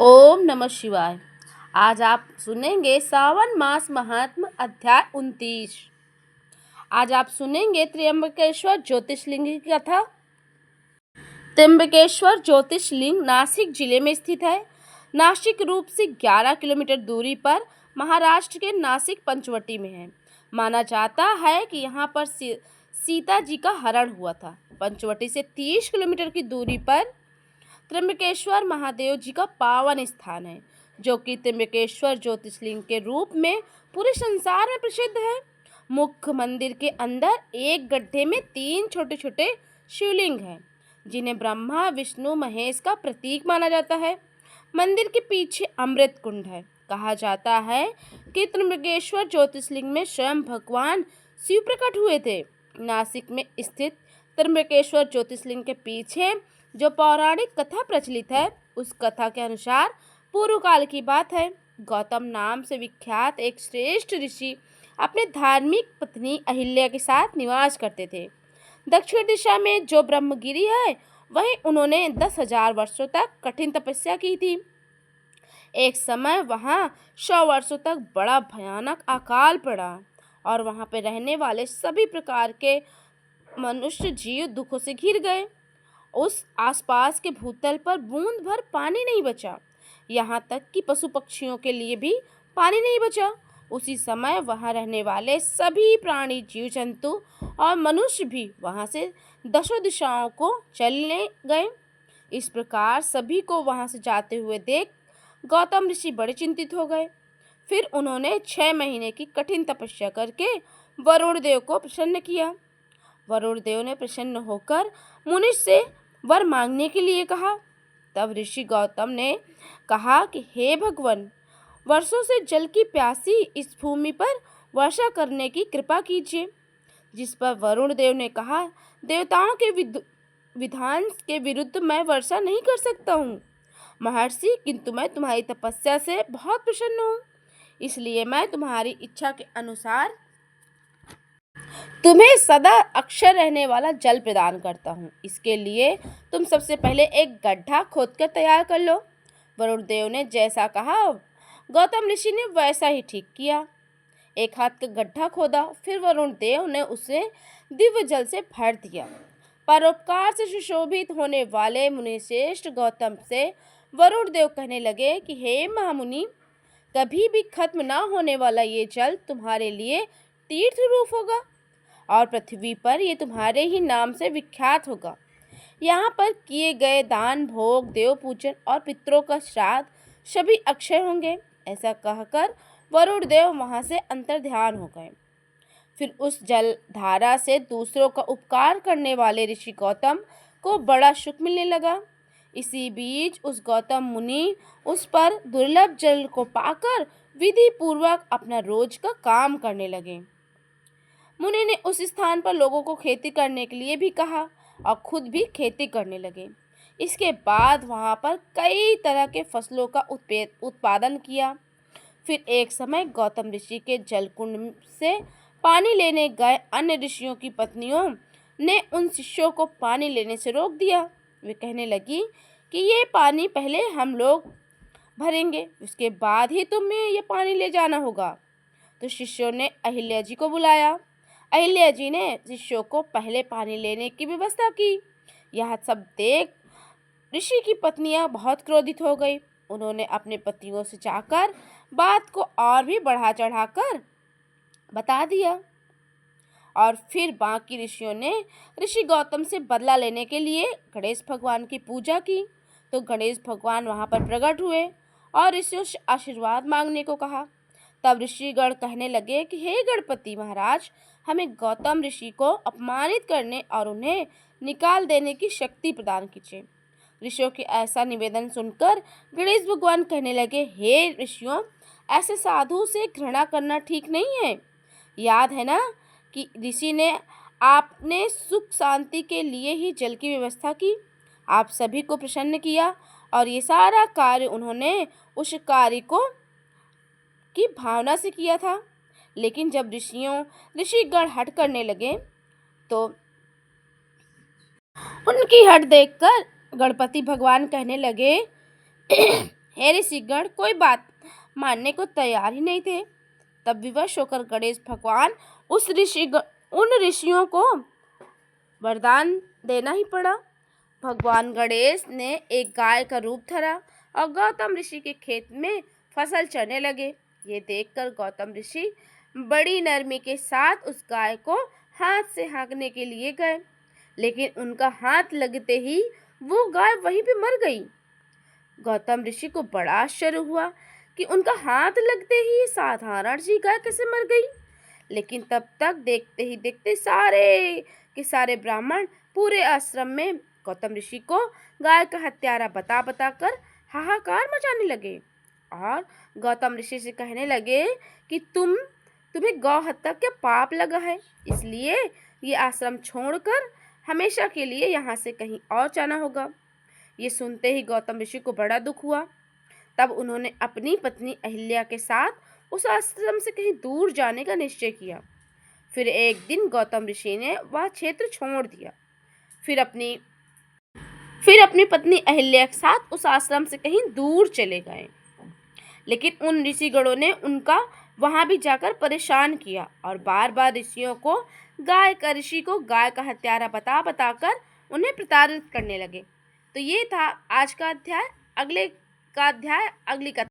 ओम नमः शिवाय। आज आप सुनेंगे सावन मास महात्म अध्याय 29। आज आप सुनेंगे त्र्यंबकेश्वर ज्योतिषलिंग की कथा। त्र्यंबकेश्वर ज्योतिषलिंग नासिक जिले में स्थित है। नासिक रूप से 11 किलोमीटर दूरी पर महाराष्ट्र के नासिक पंचवटी में है। माना जाता है कि यहाँ पर सीता जी का हरण हुआ था। पंचवटी से 30 किलोमीटर की दूरी पर त्र्यंबकेश्वर महादेव जी का पावन स्थान है, जो कि त्र्यंबकेश्वर ज्योतिषलिंग के रूप में पूरे संसार में प्रसिद्ध है। मुख्य मंदिर के अंदर एक गड्ढे में 3 छोटे छोटे शिवलिंग हैं, जिन्हें ब्रह्मा विष्णु महेश का प्रतीक माना जाता है। मंदिर के पीछे अमृत कुंड है। कहा जाता है कि त्र्यंबकेश्वर ज्योतिषलिंग में स्वयं भगवान शिव प्रकट हुए थे। नासिक में स्थित त्र्यंबकेश्वर ज्योतिषलिंग के पीछे जो पौराणिक कथा प्रचलित है, उस कथा के अनुसार पूर्व काल की बात है। गौतम नाम से विख्यात एक श्रेष्ठ ऋषि अपने धार्मिक पत्नी अहिल्या के साथ निवास करते थे। दक्षिण दिशा में जो ब्रह्मगिरी है, वहीं उन्होंने 10,000 वर्षों तक कठिन तपस्या की थी। एक समय वहां 100 वर्षों तक बड़ा भयानक अकाल पड़ा और वहां पर रहने वाले सभी प्रकार के मनुष्य जीव दुखों से घिर गए। उस आसपास के भूतल पर बूंद भर पानी नहीं बचा, यहाँ तक कि पशु पक्षियों के लिए भी पानी नहीं बचा। उसी समय वहाँ रहने वाले सभी प्राणी जीव जंतु और मनुष्य भी वहाँ से दशों दिशाओं को चलने गए। इस प्रकार सभी को वहाँ से जाते हुए देख गौतम ऋषि बड़े चिंतित हो गए। फिर उन्होंने 6 महीने की कठिन तपस्या करके वरुण देव को प्रसन्न किया। वरुण देव ने प्रसन्न होकर मुनि से वर मांगने के लिए कहा। तब ऋषि गौतम ने कहा कि हे भगवान, वर्षों से जल की प्यासी इस भूमि पर वर्षा करने की कृपा कीजिए। जिस पर वरुण देव ने कहा, देवताओं के विधान के विरुद्ध मैं वर्षा नहीं कर सकता हूँ महर्षि, किंतु मैं तुम्हारी तपस्या से बहुत प्रसन्न हूँ, इसलिए मैं तुम्हारी इच्छा के अनुसार तुम्हें सदा अक्षर रहने वाला जल प्रदान करता हूँ। इसके लिए तुम सबसे पहले एक गड्ढा खोदकर तैयार कर लो। वरुण देव ने जैसा कहा, गौतम ऋषि ने वैसा ही ठीक किया। एक हाथ का गड्ढा खोदा, फिर वरुण देव ने उसे दिव्य जल से भर दिया। परोपकार से सुशोभित होने वाले मुनिश्रेष्ठ गौतम से वरुण देव कहने लगे कि हे महामुनि, कभी भी खत्म ना होने वाला ये जल तुम्हारे लिए तीर्थ रूप होगा और पृथ्वी पर ये तुम्हारे ही नाम से विख्यात होगा। यहाँ पर किए गए दान, भोग, देव पूजन और पितरों का श्राद्ध सभी अक्षय होंगे। ऐसा कहकर वरुण देव वहाँ से अंतर्ध्यान हो गए। फिर उस जल धारा से दूसरों का उपकार करने वाले ऋषि गौतम को बड़ा सुख मिलने लगा। इसी बीच उस गौतम मुनि उस पर दुर्लभ जल को पाकर विधि पूर्वक अपना रोज का काम करने लगे। मुनि ने उस स्थान पर लोगों को खेती करने के लिए भी कहा और खुद भी खेती करने लगे। इसके बाद वहाँ पर कई तरह के फसलों का उत्पादन किया। फिर एक समय गौतम ऋषि के जलकुंड से पानी लेने गए अन्य ऋषियों की पत्नियों ने उन शिष्यों को पानी लेने से रोक दिया। वे कहने लगी कि ये पानी पहले हम लोग भरेंगे, उसके बाद ही तुम्हें ये पानी ले जाना होगा। तो शिष्यों ने अहिल्या जी को बुलाया। अहिल्या जी ने शिष्यों को पहले पानी लेने की व्यवस्था की। यह सब देख ऋषि की पत्नियां बहुत क्रोधित हो गई। उन्होंने अपने पतियों से जाकर बात को और भी बढ़ा चढ़ाकर बता दिया और फिर बाकी ऋषियों ने ऋषि गौतम से बदला लेने के लिए गणेश भगवान की पूजा की। तो गणेश भगवान वहां पर प्रकट हुए और ऋषियों से आशीर्वाद मांगने को कहा। तब ऋषिगण कहने लगे कि हे गणपति महाराज, हमें गौतम ऋषि को अपमानित करने और उन्हें निकाल देने की शक्ति प्रदान कीजिए। ऋषियों के ऐसा निवेदन सुनकर गणेश भगवान कहने लगे, हे ऋषियों, ऐसे साधु से घृणा करना ठीक नहीं है। याद है ना कि ऋषि ने आपने सुख शांति के लिए ही जल की व्यवस्था की, आप सभी को प्रसन्न किया और ये सारा कार्य उन्होंने उस कार्य को की भावना से किया था। लेकिन जब ऋषिगण हट करने लगे तो उनकी हट देखकर गणपति भगवान कहने लगे हे ऋषिगण कोई बात मानने को तैयार ही नहीं थे। तब विवश होकर गणेश भगवान उन ऋषियों को वरदान देना ही पड़ा। भगवान गणेश ने एक गाय का रूप धरा और गौतम ऋषि के खेत में फसल चरने लगे। ये देखकर गौतम ऋषि बड़ी नरमी के साथ उस गाय को हाथ से हाँकने के लिए गए, लेकिन उनका हाथ लगते ही वो गाय वहीं पे मर गई। गौतम ऋषि को बड़ा आश्चर्य हुआ कि उनका हाथ लगते ही साधारण सी गाय कैसे मर गई। लेकिन तब तक देखते ही देखते सारे के सारे ब्राह्मण पूरे आश्रम में गौतम ऋषि को गाय का हत्यारा बता बता कर हाहाकार मचाने लगे और गौतम ऋषि से कहने लगे कि तुम्हें गौ हत्या का पाप लगा है, इसलिए ये आश्रम छोड़कर हमेशा के लिए यहाँ से कहीं और जाना होगा। ये सुनते ही गौतम ऋषि को बड़ा दुख हुआ। तब उन्होंने अपनी पत्नी अहिल्या के साथ उस आश्रम से कहीं दूर जाने का निश्चय किया। फिर एक दिन गौतम ऋषि ने वह क्षेत्र छोड़ दिया। फिर अपनी पत्नी अहिल्या के साथ उस आश्रम से कहीं दूर चले गए। लेकिन उन ऋषिगणों ने उनका वहां भी जाकर परेशान किया और बार बार ऋषि को गाय का हत्यारा बता बताकर उन्हें प्रताड़ित करने लगे। तो ये था आज का अध्याय। अगले का अध्याय अगली कथा।